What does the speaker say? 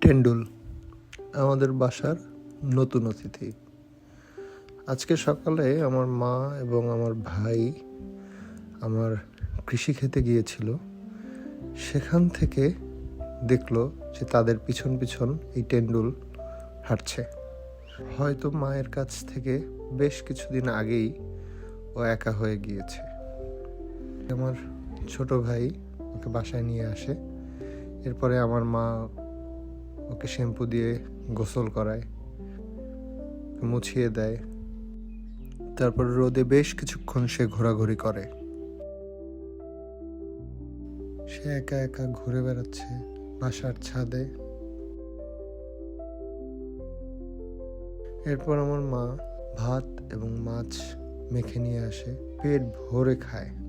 টেন্ডুল আমাদের বাসার নতুন অতিথি। আজকে সকালে আমার মা এবং আমার ভাই আমার কৃষি খেতে গিয়েছিল। সেখান থেকে দেখলো যে তাদের পিছন পিছন এই টেন্ডুল হাঁটছে। হয়তো মায়ের কাছ থেকে বেশ কিছুদিন আগেই ও একা হয়ে গিয়েছে। আমার ছোট ভাই ওকে বাসায় নিয়ে আসে। এরপরে আমার মা ওকে শ্যাম্পু দিয়ে গোসল করায়, মুছিয়ে দেয়। তারপর রোদে বেশ কিছুক্ষণ সে ঘোরাঘুরি করে। সে একা একা ঘুরে বেড়াচ্ছে বাসার ছাদে। এরপর আমার মা ভাত এবং মাছ মেখে নিয়ে আসে, পেট ভরে খায়।